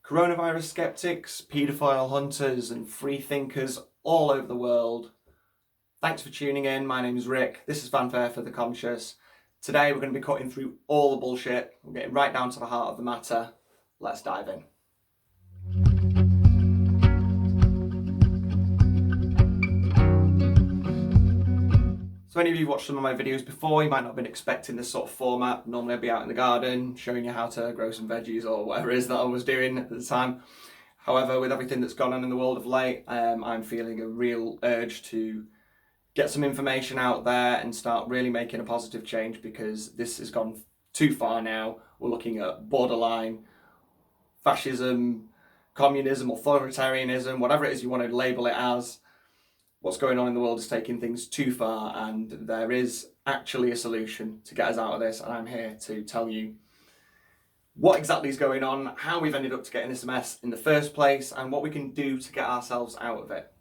Coronavirus skeptics, paedophile hunters and free thinkers all over the world. Thanks for tuning in. My name is Rick. This is Fanfare for the Conscious. Today we're going to be cutting through all the bullshit. We're getting right down to the heart of the matter. Let's dive in. So any of you who've watched some of my videos before, you might not have been expecting this sort of format. Normally I'd be out in the garden showing you how to grow some veggies or whatever it is that I was doing at the time. However, with everything that's gone on in the world of late, I'm feeling a real urge to get some information out there and start really making a positive change, because this has gone too far now. We're looking at borderline fascism, communism, authoritarianism, whatever it is you want to label it as. What's going on in the world is taking things too far, and there is actually a solution to get us out of this, and I'm here to tell you what exactly is going on, how we've ended up to get in this mess in the first place, and what we can do to get ourselves out of it.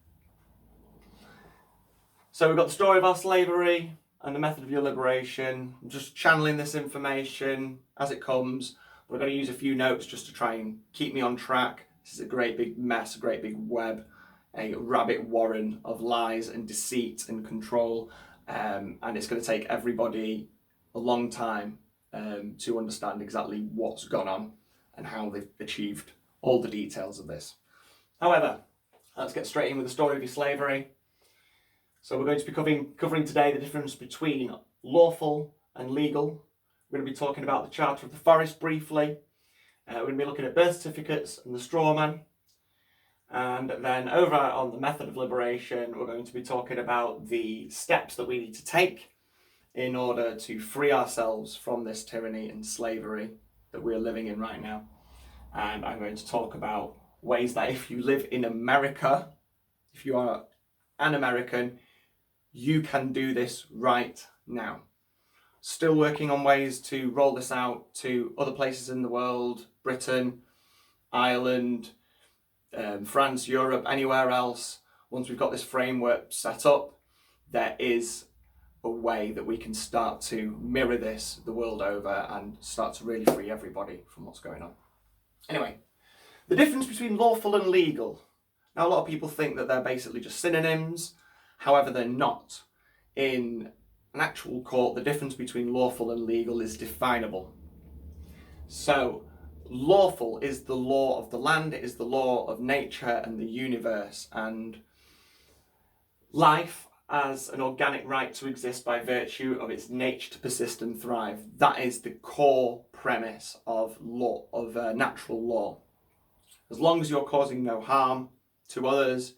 So we've got the story of our slavery and the method of your liberation. I'm just channeling this information as it comes. We're going to use a few notes just to try and keep me on track. This is a great big mess, a great big web, a rabbit warren of lies and deceit and control, and it's going to take everybody a long time to understand exactly what's gone on and how they've achieved all the details of this. However, let's get straight in with the story of your slavery. So we're going to be covering today the difference between lawful and legal. We're going to be talking about the Charter of the Forest briefly. We're going to be looking at birth certificates and the Strawman. And then over on the method of liberation, we're going to be talking about the steps that we need to take in order to free ourselves from this tyranny and slavery that we're living in right now. And I'm going to talk about ways that if you live in America, if you are an American, you can do this right now. Still working on ways to roll this out to other places in the world, Britain, Ireland, France, Europe, anywhere else. Once we've got this framework set up, there is a way that we can start to mirror this the world over and start to really free everybody from what's going on. Anyway, the difference between lawful and legal. Now, a lot of people think that they're basically just synonyms. However, they're not. In an actual court, the difference between lawful and legal is definable. So, lawful is the law of the land, it is the law of nature and the universe, and life as an organic right to exist by virtue of its nature to persist and thrive. That is the core premise of law, of natural law. As long as you're causing no harm to others,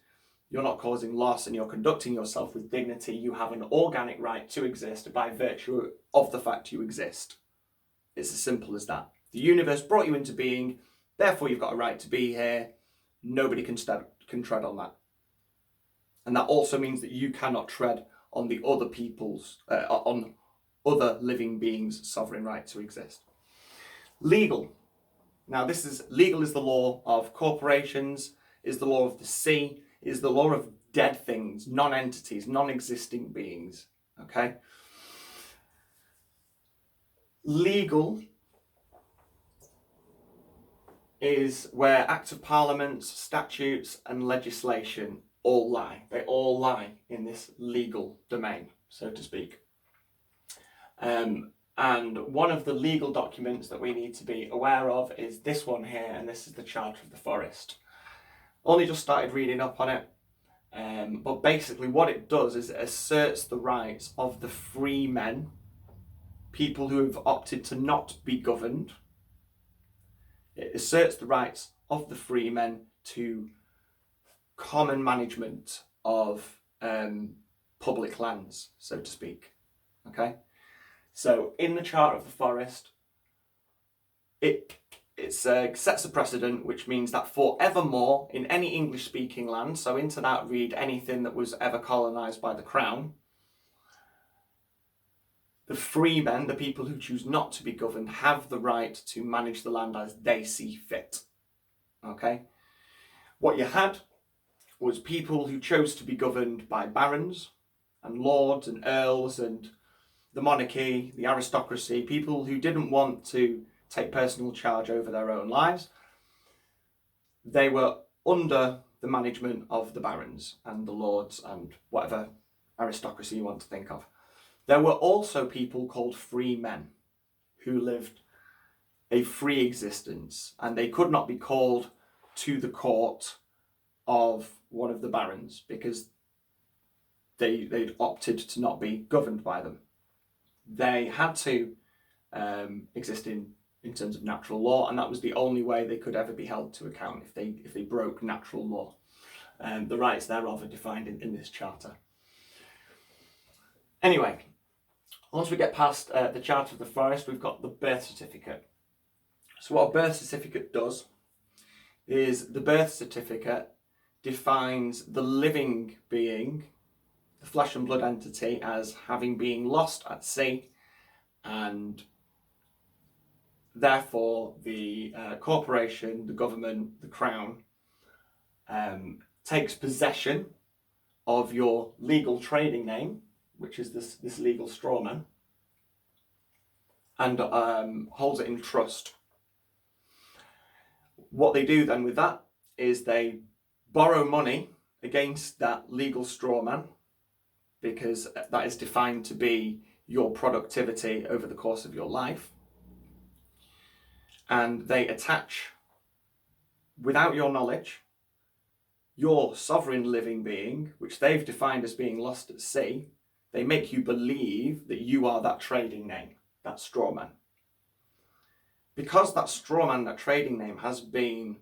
you're not causing loss, and you're conducting yourself with dignity, you have an organic right to exist by virtue of the fact you exist. It's as simple as that. The universe brought you into being, therefore you've got a right to be here. Nobody can tread on that. And that also means that you cannot tread on the other people's, on other living beings' sovereign right to exist. Legal. Now legal is the law of corporations, is the law of the sea, is the law of dead things, non-entities, non-existing beings, okay? Legal is where acts of parliaments, statutes and legislation all lie. They all lie in this legal domain, so to speak. And one of the legal documents that we need to be aware of is this one here, and this is the Charter of the Forest. Only just started reading up on it, but basically what it does is it asserts the rights of the free men, people who have opted to not be governed. It asserts the rights of the free men to common management of public lands, so to speak. Okay? So in the Charter of the Forest, it sets a precedent, which means that forevermore in any English-speaking land, so into that read anything that was ever colonised by the Crown, the free men, the people who choose not to be governed, have the right to manage the land as they see fit. Okay? What you had was people who chose to be governed by barons and lords and earls and the monarchy, the aristocracy, people who didn't want to take personal charge over their own lives, they were under the management of the barons and the lords and whatever aristocracy you want to think of. There were also people called free men who lived a free existence, and they could not be called to the court of one of the barons because they'd opted to not be governed by them. They had to exist in terms of natural law, and that was the only way they could ever be held to account if they broke natural law. The rights thereof are defined in this charter. Anyway, once we get past the Charter of the Forest, we've got the birth certificate. So what a birth certificate does is the birth certificate defines the living being, the flesh and blood entity, as having been lost at sea, and therefore the corporation, the government, the crown takes possession of your legal trading name, which is this legal strawman, and holds it in trust. What they do then with that is they borrow money against that legal strawman, because that is defined to be your productivity over the course of your life. And they attach, without your knowledge, your sovereign living being, which they've defined as being lost at sea. They make you believe that you are that trading name, that strawman. Because that strawman, that trading name, has been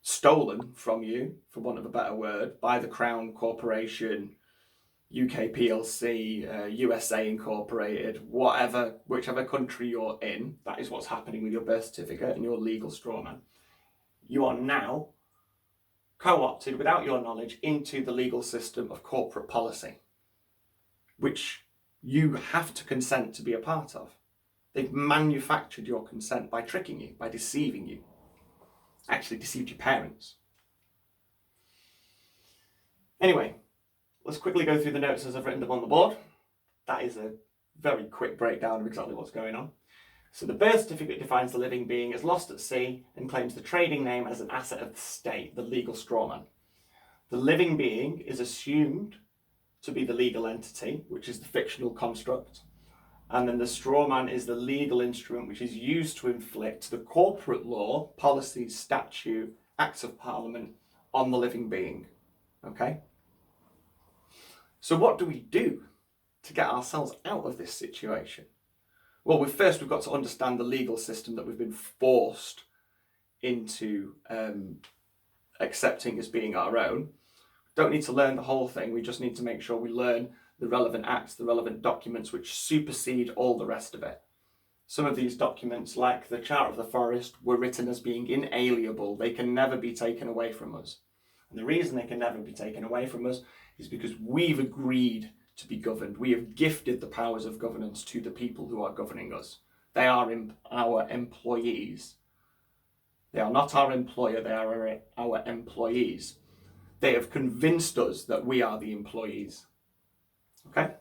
stolen from you, for want of a better word, by the Crown Corporation, UK PLC, USA Incorporated, whichever country you're in, that is what's happening with your birth certificate and your legal strawman. You are now co-opted, without your knowledge, into the legal system of corporate policy, which you have to consent to be a part of. They've manufactured your consent by tricking you, by deceiving you. Actually deceived your parents. Anyway, let's quickly go through the notes as I've written them on the board. That is a very quick breakdown of exactly what's going on. So the birth certificate defines the living being as lost at sea and claims the trading name as an asset of the state, the legal strawman. The living being is assumed to be the legal entity, which is the fictional construct. And then the strawman is the legal instrument which is used to inflict the corporate law, policies, statute, acts of parliament on the living being. Okay? So what do we do to get ourselves out of this situation? Well, we've got to understand the legal system that we've been forced into accepting as being our own. Don't need to learn the whole thing, we just need to make sure we learn the relevant acts, the relevant documents which supersede all the rest of it. Some of these documents, like the Charter of the Forest, were written as being inalienable. They can never be taken away from us. And the reason they can never be taken away from us is because we've agreed to be governed. We have gifted the powers of governance to the people who are governing us. They are our employees. They are not our employer, they are our employees. They have convinced us that we are the employees. Okay?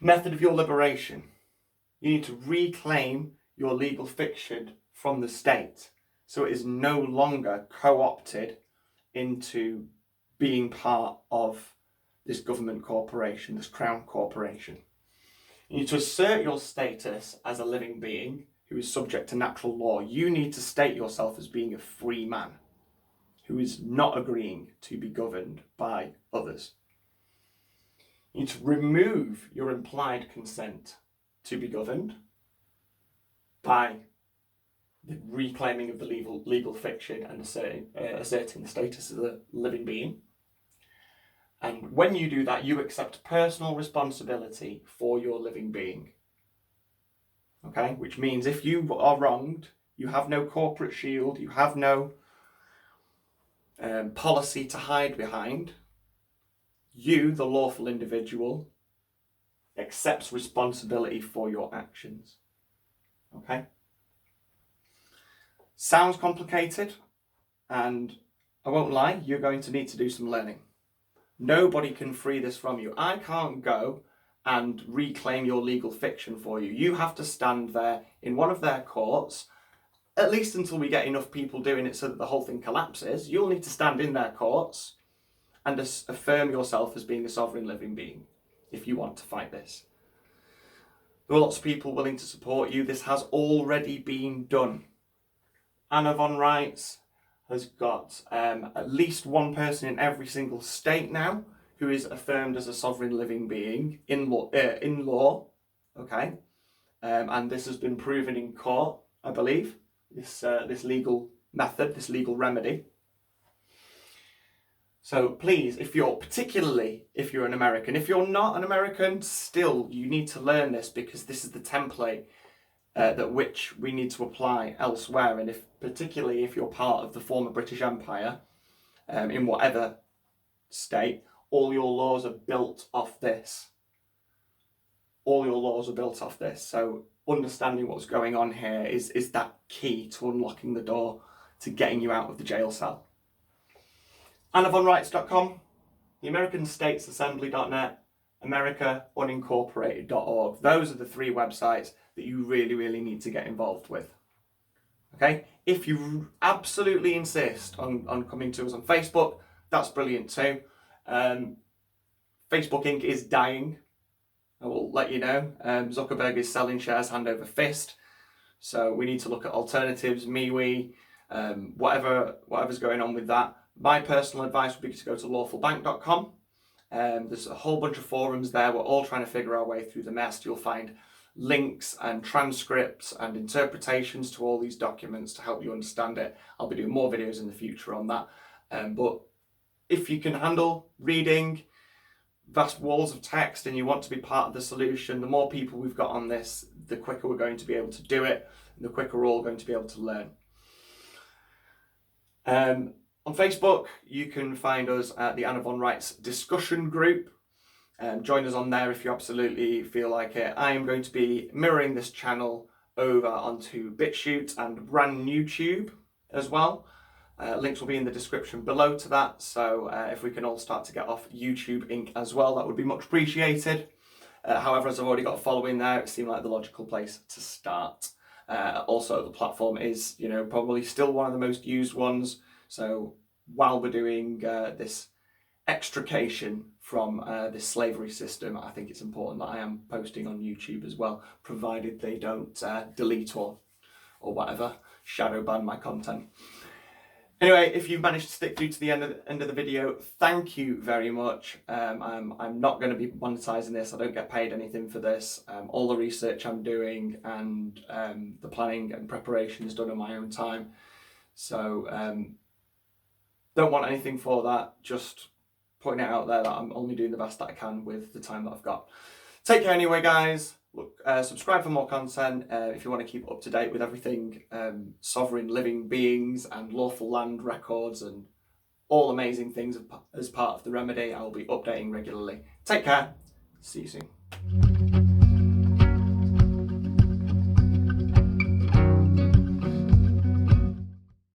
Method of your liberation. You need to reclaim your legal fiction from the state so it is no longer co-opted into being part of this government corporation, this crown corporation. You need to assert your status as a living being who is subject to natural law. You need to state yourself as being a free man who is not agreeing to be governed by others. You need to remove your implied consent to be governed by the reclaiming of the legal fiction and asserting the status as a living being. And when you do that, you accept personal responsibility for your living being. Okay? Which means if you are wronged, you have no corporate shield, you have no policy to hide behind. You, the lawful individual, accepts responsibility for your actions. Okay? Sounds complicated, and I won't lie, you're going to need to do some learning. Nobody can free this from you. I can't go and reclaim your legal fiction for you. You have to stand there in one of their courts at least until we get enough people doing it so that the whole thing collapses, you'll need to stand in their courts and affirm yourself as being a sovereign living being if you want to fight this. There are lots of people willing to support you. This has already been done. Anna von Reitz has got at least one person in every single state now who is affirmed as a sovereign living being in law, okay? And this has been proven in court, I believe, this legal method, this legal remedy. So please, particularly if you're an American, if you're not an American, still you need to learn this, because this is the template that which we need to apply elsewhere. And particularly if you're part of the former British Empire, in whatever state, all your laws are built off this. All your laws are built off this. So understanding what's going on here is that key to unlocking the door to getting you out of the jail cell. AnnaVonReitz.com, the American States Assembly.net, AmericaUnincorporated.org. Those are the three websites that you really, really need to get involved with. Okay? If you absolutely insist on coming to us on Facebook, that's brilliant too. Facebook Inc. is dying. I will let you know. Zuckerberg is selling shares hand over fist. So we need to look at alternatives, MeWe, whatever's going on with that. My personal advice would be to go to lawfulbank.com. There's a whole bunch of forums there. We're all trying to figure our way through the mess. You'll find links and transcripts and interpretations to all these documents to help you understand it. I'll be doing more videos in the future on that. But if you can handle reading vast walls of text and you want to be part of the solution, the more people we've got on this, the quicker we're going to be able to do it, and the quicker we're all going to be able to learn. On Facebook, you can find us at the Anna von Reitz discussion group. Join us on there if you absolutely feel like it. I am going to be mirroring this channel over onto BitChute and brand YouTube as well. Links will be in the description below to that. So if we can all start to get off YouTube Inc. as well, that would be much appreciated. However, as I've already got a following there, it seemed like the logical place to start. Also, the platform is, probably still one of the most used ones. So while we're doing this extrication from this slavery system, I think it's important that I am posting on YouTube as well, provided they don't delete or whatever, shadow ban my content. Anyway, if you've managed to stick through to the end of the video, thank you very much. I'm not going to be monetizing this. I don't get paid anything for this. All the research I'm doing and the planning and preparation is done on my own time. So don't want anything for that. Just putting it out there that I'm only doing the best that I can with the time that I've got. Take care anyway, guys. Look, subscribe for more content if you want to keep up to date with everything sovereign living beings and lawful land records and all amazing things as part of the remedy. I will be updating regularly. Take care. See you soon.